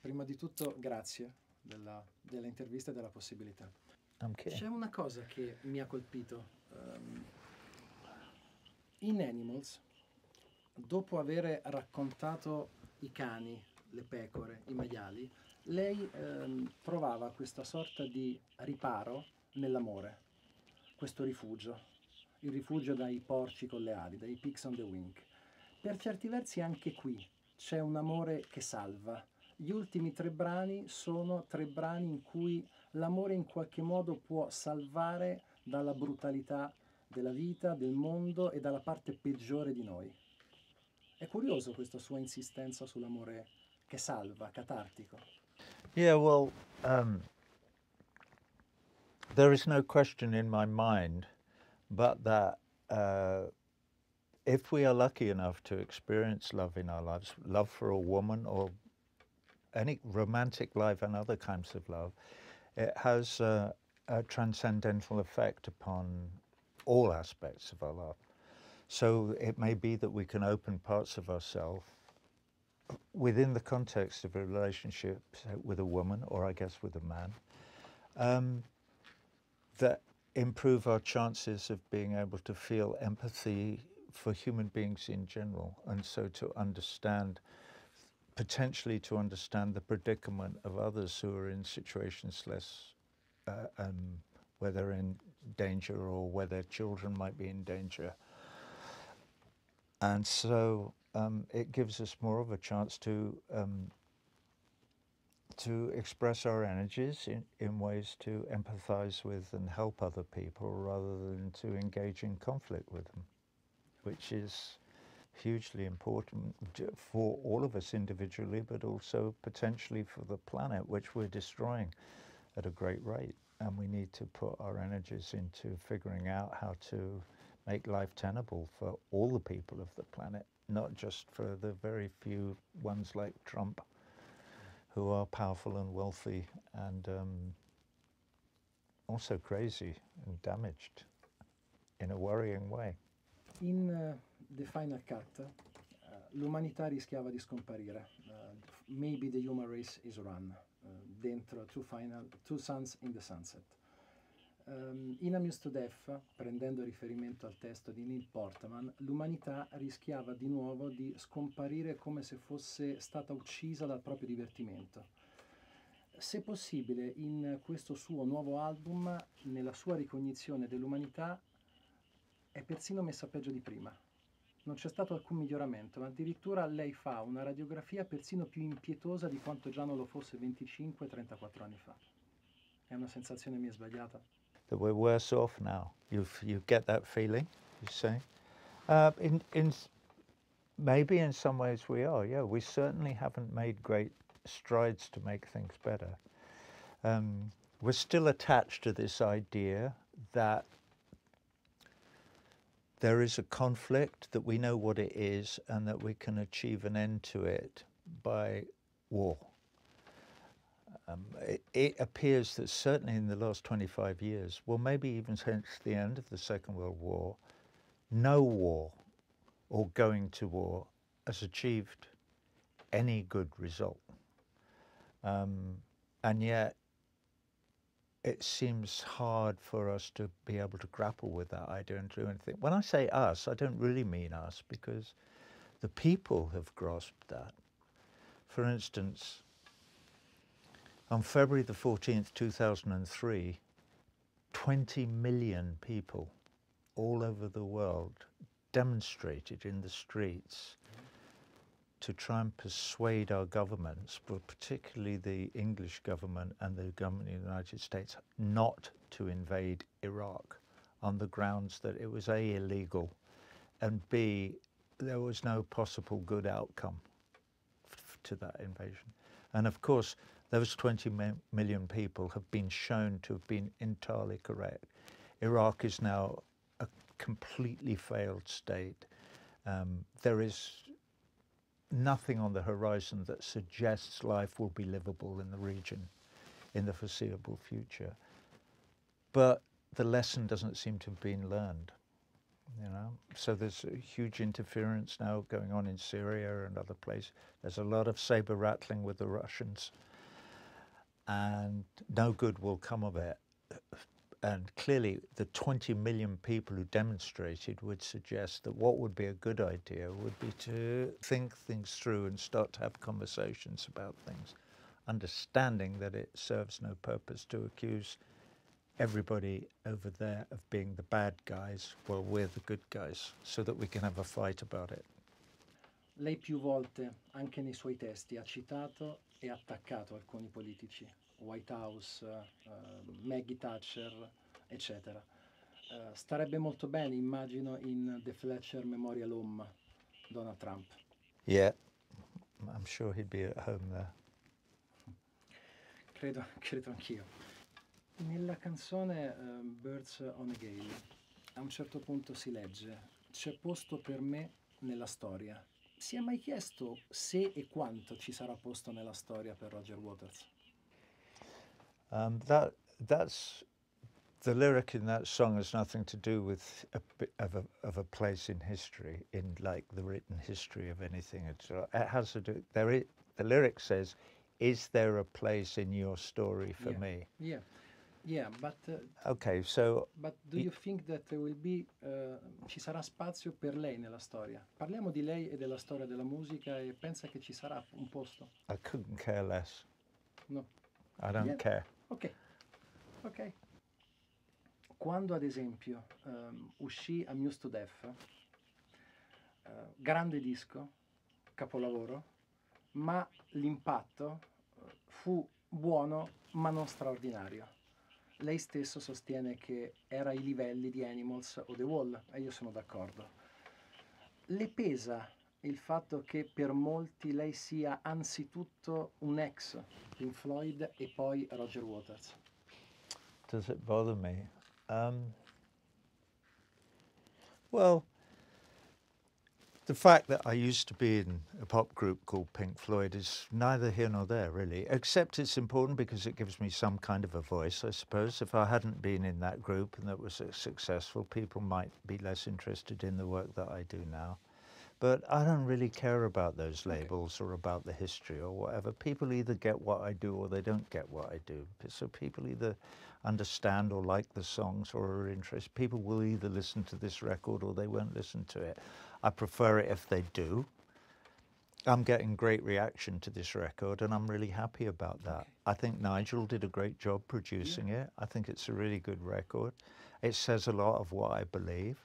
Prima di tutto grazie dell'intervista e della possibilità. Okay. C'è una cosa che mi ha colpito. In Animals, dopo aver raccontato i cani, le pecore, i maiali, lei trovava questa sorta di riparo nell'amore, questo rifugio, il rifugio dai porci con le ali, dai pigs on the wing. Per certi versi anche qui c'è un amore che salva. Gli ultimi 3 brani sono 3 brani in cui l'amore in qualche modo può salvare dalla brutalità della vita, del mondo e dalla parte peggiore di noi. È curioso questa sua insistenza sull'amore che salva, catartico. Yeah, well, there is no question in my mind but that if we are lucky enough to experience love in our lives, love for a woman or any romantic love and other kinds of love, it has a transcendental effect upon all aspects of our life. So it may be that we can open parts of ourselves within the context of a relationship with a woman, or I guess with a man, that improve our chances of being able to feel empathy for human beings in general, and so to understand, potentially to understand the predicament of others who are in situations less, where they're in danger or where their children might be in danger. And so it gives us more of a chance to express our energies in ways to empathize with and help other people rather than to engage in conflict with them, which is hugely important for all of us individually, but also potentially for the planet, which we're destroying at a great rate. And we need to put our energies into figuring out how to make life tenable for all the people of the planet, not just for the very few ones like Trump, who are powerful and wealthy and also crazy and damaged in a worrying way. In The Final Cut, l'umanità rischiava di scomparire. Maybe the human race is run. Dentro Two Suns in the Sunset. In Amused to Death, prendendo riferimento al testo di Neil Portman, l'umanità rischiava di nuovo di scomparire come se fosse stata uccisa dal proprio divertimento. Se possibile, in questo suo nuovo album, nella sua ricognizione dell'umanità, è persino messa peggio di prima. Non c'è stato alcun miglioramento, ma addirittura lei fa una radiografia persino più impietosa di quanto già non lo fosse 25-34 anni fa. È una sensazione mia sbagliata? That we're worse off now. You get that feeling, you say? Maybe in some ways we are, yeah. We certainly haven't made great strides to make things better. We're still attached to this idea that there is a conflict, that we know what it is, and that we can achieve an end to it by war. It appears that certainly in the last 25 years, well, maybe even since the end of the Second World War, no war or going to war has achieved any good result. And yet, it seems hard for us to be able to grapple with that idea and do anything. When I say us, I don't really mean us, because the people have grasped that. For instance, on February the 14th, 2003, 20 million people all over the world demonstrated in the streets to try and persuade our governments, but particularly the English government and the government of the United States, not to invade Iraq on the grounds that it was A, illegal, and B, there was no possible good outcome to that invasion. And of course, those 20 million people have been shown to have been entirely correct. Iraq is now a completely failed state. There is nothing on the horizon that suggests life will be livable in the region in the foreseeable future. But the lesson doesn't seem to have been learned. you know. So there's a huge interference now going on in Syria and other places. There's a lot of saber rattling with the Russians, and no good will come of it. And clearly the 20 million people who demonstrated would suggest that what would be a good idea would be to think things through and start to have conversations about things, understanding that it serves no purpose to accuse everybody over there of being the bad guys while we're the good guys, so that we can have a fight about it. Lei più volte, anche nei suoi testi, ha citato e attaccato alcuni politici, White House, Maggie Thatcher, eccetera. Starebbe molto bene, immagino, in The Fletcher Memorial Home, Donald Trump. Yeah, I'm sure he'd be at home there. Credo anch'io. Nella canzone Birds on a Gale, a un certo punto si legge: c'è posto per me nella storia. Si è mai chiesto se e quanto ci sarà posto nella storia per Roger Waters? That's the lyric in that song has nothing to do with a bit of a place in history, in like the written history of anything. It has to do. The lyric says, "Is there a place in your story for me?" Yeah, but Okay, so but do you think that there will be ci sarà spazio per lei nella storia? Parliamo di lei e della storia della musica, e pensa che ci sarà un posto? I couldn't care less. No. I don't care. Ok. Quando ad esempio uscì Amused to Death, grande disco, capolavoro, ma l'impatto fu buono ma non straordinario. Lei stesso sostiene che era ai livelli di Animals o The Wall, e io sono d'accordo. Le pesa il fatto che per molti lei sia anzitutto un ex Pink Floyd e poi Roger Waters? Does it bother me? Well, the fact that I used to be in a pop group called Pink Floyd is neither here nor there, really, except it's important because it gives me some kind of a voice, I suppose. If I hadn't been in that group and that was successful, people might be less interested in the work that I do now. But I don't really care about those labels or about the history or whatever. People either get what I do or they don't get what I do. So people either understand or like the songs or are interested. People will either listen to this record or they won't listen to it. I prefer it if they do. I'm getting great reaction to this record and I'm really happy about that. I think Nigel did a great job producing it. I think it's a really good record. It says a lot of what I believe.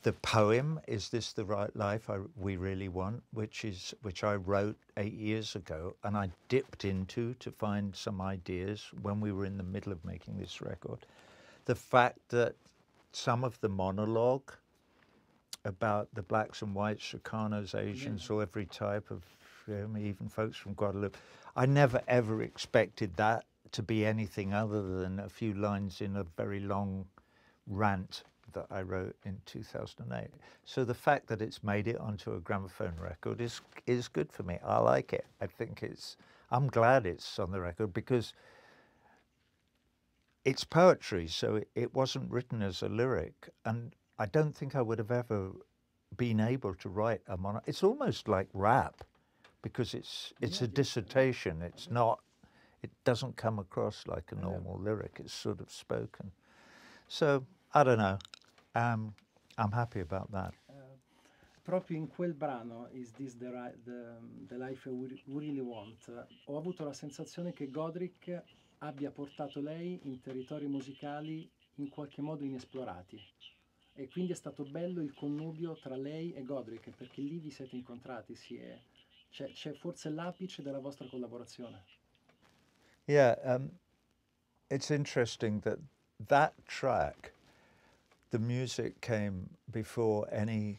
The poem, Is This the Right Life We Really Want, which I wrote 8 years ago and I dipped into to find some ideas when we were in the middle of making this record. The fact that some of the monologue about the blacks and whites, Chicanos, Asians, or every type of, even folks from Guadeloupe, I never ever expected that to be anything other than a few lines in a very long rant that I wrote in 2008. So the fact that it's made it onto a gramophone record is good for me. I like it. I'm glad it's on the record because it's poetry, so it wasn't written as a lyric, and I don't think I would have ever been able to write a mono. It's almost like rap because it's a dissertation. It's not. It doesn't come across like a normal lyric. It's sort of spoken. So I don't know. I'm happy about that. Proprio in quel brano, Is This the Life We Really Want, ho avuto la sensazione che Godric abbia portato lei in territori musicali in qualche modo inesplorati, e quindi è stato bello il connubio tra lei e Godric, perché lì vi siete incontrati, c'è forse l'apice della vostra collaborazione. Yeah, it's interesting that track, the music came before any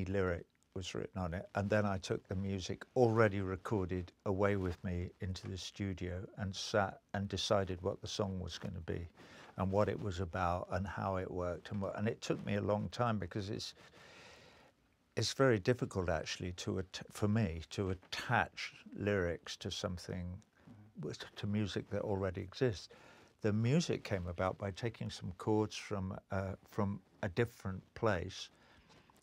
lyric was written on it, and then I took the music already recorded away with me into the studio and sat and decided what the song was going to be and what it was about and how it worked, and it took me a long time because it's very difficult actually for me to attach lyrics to something, to music that already exists. the music came about by taking some chords from a different place,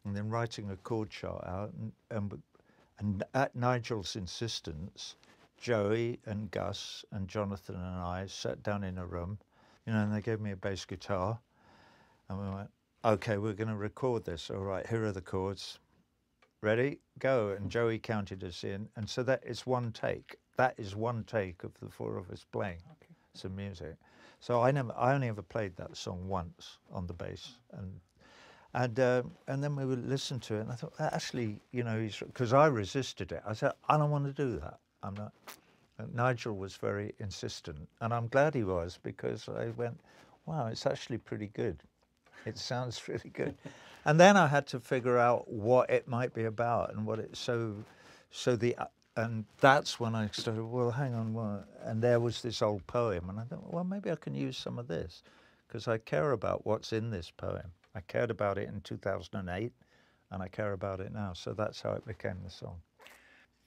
and then writing a chord chart out, and at Nigel's insistence, Joey and Gus and Jonathan and I sat down in a room, and they gave me a bass guitar, and we went, okay, we're going to record this. All right, here are the chords. Ready, go. And Joey counted us in, and so that is one take. That is one take of the four of us playing some music. So I only ever played that song once on the bass, and then we would listen to it, and I thought, actually, because I resisted it. I said, I don't want to do that. I'm not. And Nigel was very insistent, and I'm glad he was, because I went, wow, it's actually pretty good. It sounds really good. And then I had to figure out what it might be about, and and that's when I started, well, hang on, what? And there was this old poem, and I thought, well, maybe I can use some of this, because I care about what's in this poem. I cared about it in 2008, and I care about it now, so that's how it became the song.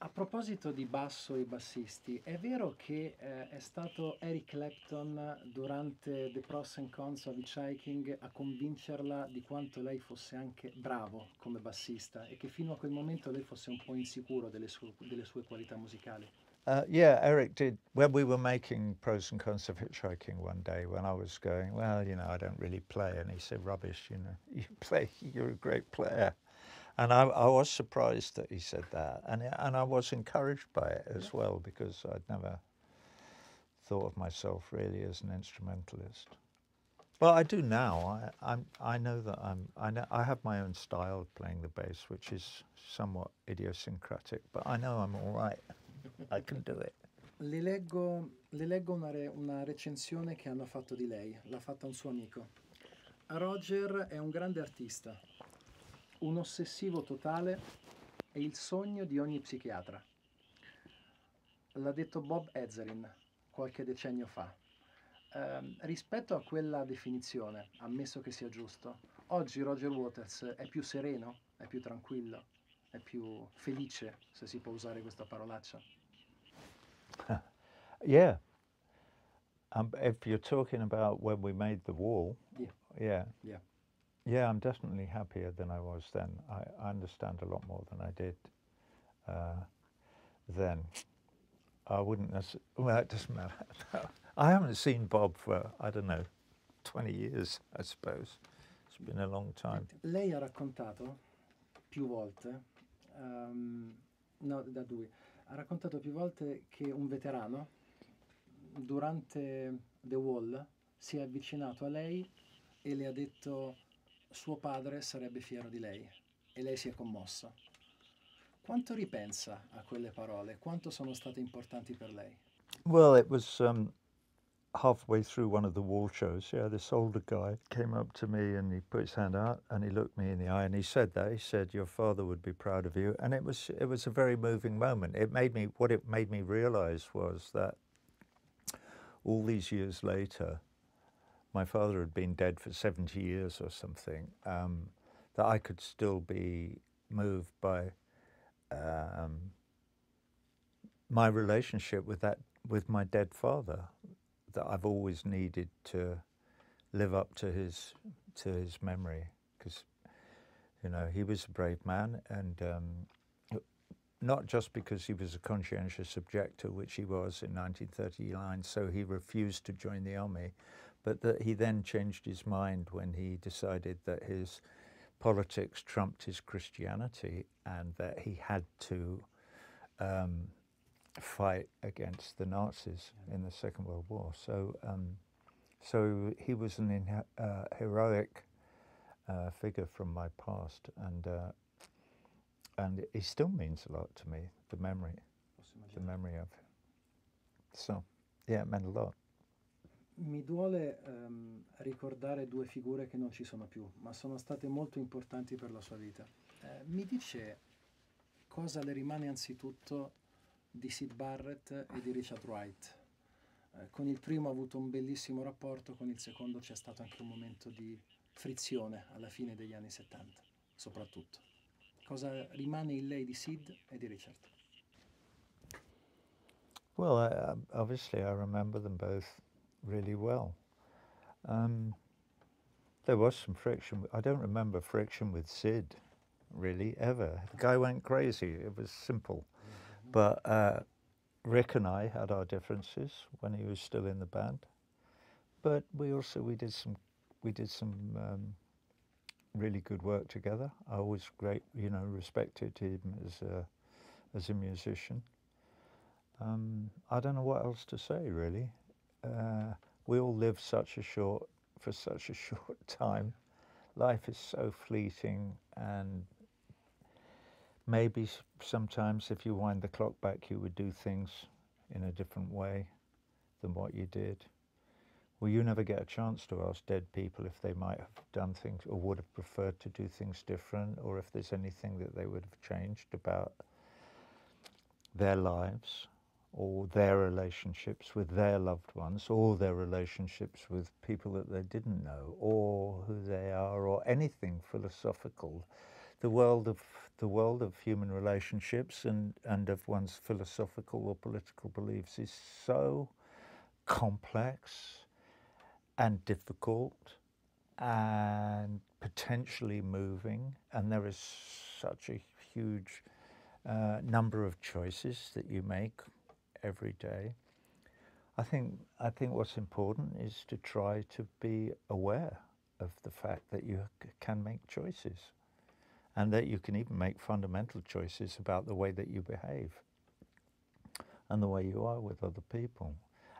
A proposito di basso e bassisti, è vero che è stato Eric Clapton durante The Pros and Cons of Hitchhiking a convincerla di quanto lei fosse anche bravo come bassista, e che fino a quel momento lei fosse un po' insicuro delle sue qualità musicali? Yeah, Eric did. When we were making Pros and Cons of Hitchhiking one day, when I was going, well, I don't really play, and he said, rubbish, you play, you're a great player. And I was surprised that he said that, and I was encouraged by it as well, because I'd never thought of myself really as an instrumentalist. Well, I do now. I know that I have my own style of playing the bass, which is somewhat idiosyncratic, but I know I'm all right. I can do it. Le leggo una recensione che hanno fatto di lei, l'ha fatta un suo amico. Roger è un grande artista, un ossessivo totale e il sogno di ogni psichiatra. L'ha detto Bob Ezrin qualche decennio fa. Rispetto a quella definizione, ammesso che sia giusto, oggi Roger Waters è più sereno, è più tranquillo, è più felice, se si può usare questa parolaccia? Yeah. If you're talking about when we made the wall, yeah. Yeah, I'm definitely happier than I was then. I understand a lot more than I did then. I wouldn't necessarily, well, it doesn't matter. I haven't seen Bob for, I don't know, 20 years, I suppose. It's been a long time. Lei ha raccontato più volte, ha raccontato più volte che un veterano, durante The Wall, si è avvicinato a lei e le ha detto suo padre sarebbe fiero di lei, e lei si è commossa. Quanto ripensa a quelle parole? Quanto sono state importanti per lei? Well, it was halfway through one of the Wall shows. Yeah, this older guy came up to me and he put his hand out and he looked me in the eye and he said that. He said, "Your father would be proud of you." And it was a very moving moment. What it made me realize was that all these years later, my father had been dead for 70 years or something, that I could still be moved by my relationship with my dead father, that I've always needed to live up to his memory, because he was a brave man, and not just because he was a conscientious objector, which he was in 1939, so he refused to join the army, but that he then changed his mind when he decided that his politics trumped his Christianity, and that he had to fight against the Nazis in the Second World War. So he was an heroic figure from my past, and he still means a lot to me, the memory of him. So, yeah, it meant a lot. Mi duole ricordare due figure che non ci sono più, ma sono state molto importanti per la sua vita. Mi dice cosa le rimane anzitutto di Syd Barrett e di Richard Wright? Con il primo ha avuto un bellissimo rapporto, con il secondo c'è stato anche un momento di frizione alla fine degli anni 70, soprattutto. Cosa rimane in lei di Syd e di Richard? Well, obviously I remember them both really well. There was some friction. I don't remember friction with Sid, really, ever. The guy went crazy. It was simple. But Rick and I had our differences when he was still in the band. But we did some really good work together. I always respected him as a musician. I don't know what else to say, really. We all live for such a short time. Life is so fleeting, and maybe sometimes if you wind the clock back, you would do things in a different way than what you did. Well, you never get a chance to ask dead people if they might have done things or would have preferred to do things different, or if there's anything that they would have changed about their lives or their relationships with their loved ones, or their relationships with people that they didn't know, or who they are, or anything philosophical. The world of human relationships and of one's philosophical or political beliefs is so complex and difficult and potentially moving, and there is such a huge number of choices that you make every day. I think what's important is to try to be aware of the fact that you can make choices, and that you can even make fundamental choices about the way that you behave and the way you are with other people.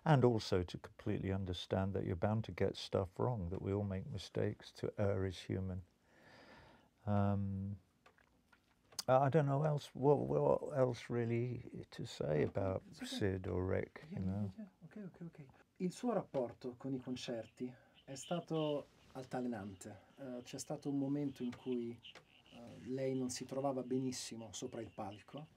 And also to completely understand that you're bound to get stuff wrong, that we all make mistakes, to err is human. I don't know what else really to say about Sid or Rick, you know. Ok. Il suo rapporto con i concerti è stato altalenante. C'è stato un momento in cui lei non si trovava benissimo sopra il palco.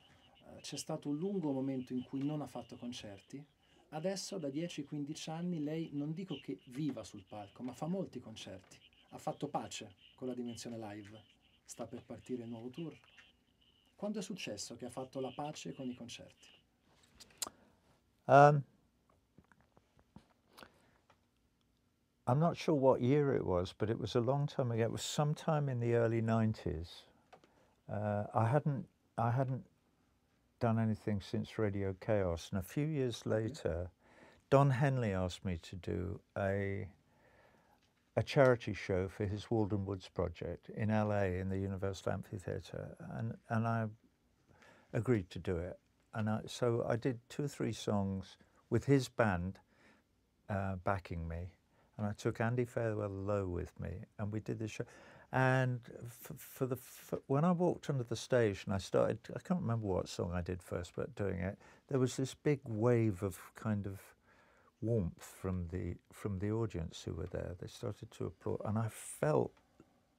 C'è stato un lungo momento in cui non ha fatto concerti. Adesso da 10-15 anni lei non dico che viva sul palco, ma fa molti concerti. Ha fatto pace con la dimensione live. Sta per partire il nuovo tour. Quando è successo che ha fatto la pace con i concerti? I'm not sure what year it was, but it was a long time ago. It was sometime in the early 90s. I hadn't done anything since Radio Chaos, and a few years later, Don Henley asked me to do a charity show for his Walden Woods project in LA in the Universal Amphitheatre, and I agreed to do it. And so I did 2 or 3 songs with his band backing me, and I took Andy Fairwell Low with me, and we did this show. And when I walked onto the stage and I can't remember what song I did first, but doing it, there was this big wave of kind of warmth from the audience who were there. They started to applaud, and I felt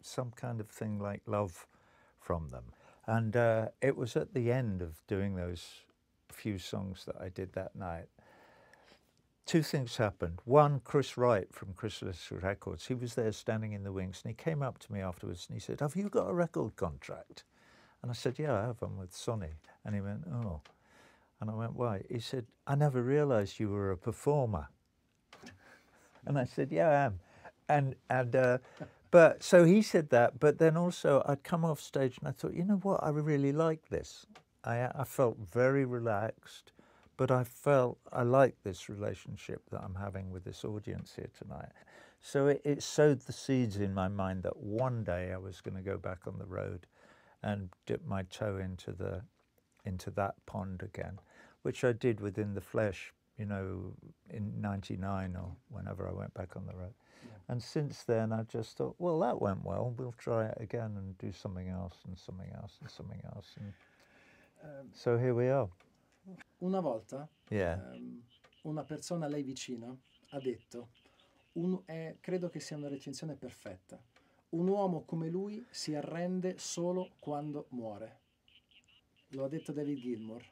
some kind of thing like love from them. And it was at the end of doing those few songs that I did that night. 2 things happened. One, Chris Wright from Chrysalis Records, he was there standing in the wings, and he came up to me afterwards and he said, "Have you got a record contract?" And I said, "Yeah, I have. I'm with Sony." And he went, "Oh." And I went, "Why?" He said, "I never realised you were a performer." And I said, "Yeah, I am." But so he said that, but then also I'd come off stage and I thought, you know what, I really like this. I felt very relaxed, but I felt I like this relationship that I'm having with this audience here tonight. So it sowed the seeds in my mind that one day I was going to go back on the road and dip my toe into that pond again, which I did within the Flesh, you know, in '99 or whenever I went back on the road. Yeah. And since then I just thought, well, that went well, we'll try it again and do something else and something else and something else. And so here we are. Una volta Yeah. una persona a lei vicino ha detto, credo che sia una recensione perfetta, un uomo come lui si arrende solo quando muore. Lo ha detto David Gilmour.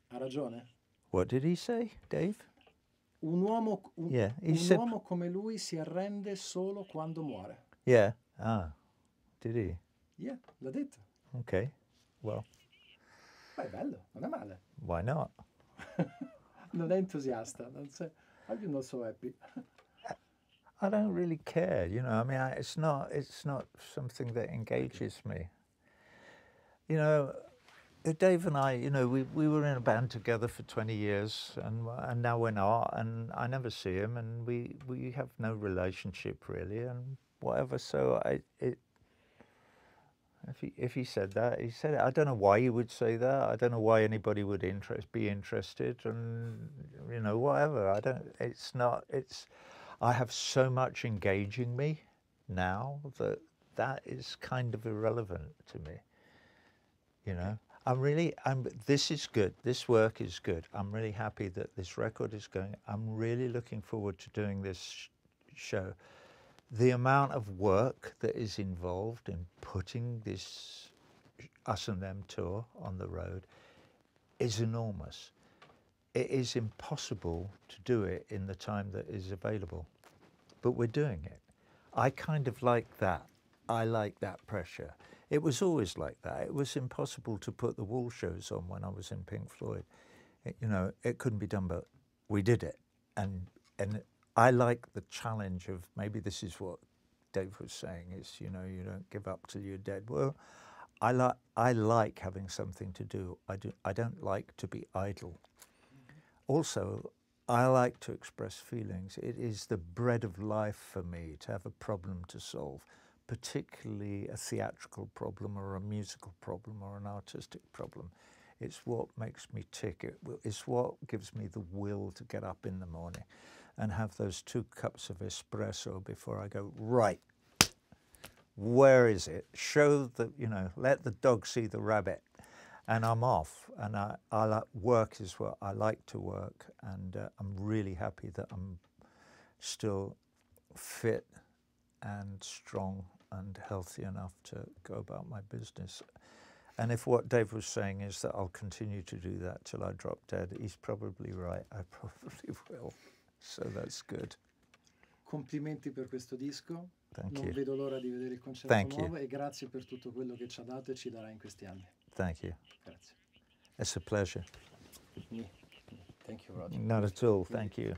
Ha ragione? What did he say, Dave? Un uomo said, come lui si arrende solo quando muore. Yeah. Ah, did he? Yeah, l'ha detto. Okay, well. Beh, è bello, non è male. Why not? Non è entusiasta, non so. Are you not so happy? I don't really care, you know. I mean, it's not something that engages me. You know, Dave and I, you know, we were in a band together for 20 years, and now we're not, and I never see him, and we have no relationship really, and whatever. So if he said that, he said it. I don't know why he would say that. I don't know why anybody would be interested, and you know, whatever. I don't. It's not. It's. I have so much engaging me now that is kind of irrelevant to me. You know, this is good. This work is good. I'm really happy that this record is going. I'm really looking forward to doing this show. The amount of work that is involved in putting this Us and Them tour on the road is enormous. It is impossible to do it in the time that is available, but we're doing it. I kind of like that. I like that pressure. It was always like that. It was impossible to put the wall shows on when I was in Pink Floyd. You know, it couldn't be done, but we did it. And I like the challenge of, maybe this is what Dave was saying, is, you know, you don't give up till you're dead. Well, I like having something to do. I don't like to be idle. Also, I like to express feelings. It is the bread of life for me to have a problem to solve, particularly a theatrical problem or a musical problem or an artistic problem. It's what makes me tick. It's what gives me the will to get up in the morning and have those 2 cups of espresso before I go, right, where is it? Show the, you know, let the dog see the rabbit. And I'm off, and I like work is what I like to work, and I'm really happy that I'm still fit and strong and healthy enough to go about my business. And if what Dave was saying is that I'll continue to do that till I drop dead, he's probably right. I probably will. So that's good. Complimenti per questo disco. Thank Non you. vedo l'ora di vedere il concerto Thank nuovo you. e grazie per tutto quello che ci ha dato e ci darà in questi anni. Thank you. Grazie. It's a pleasure. Thank you, Roger. Not at all. Thank you.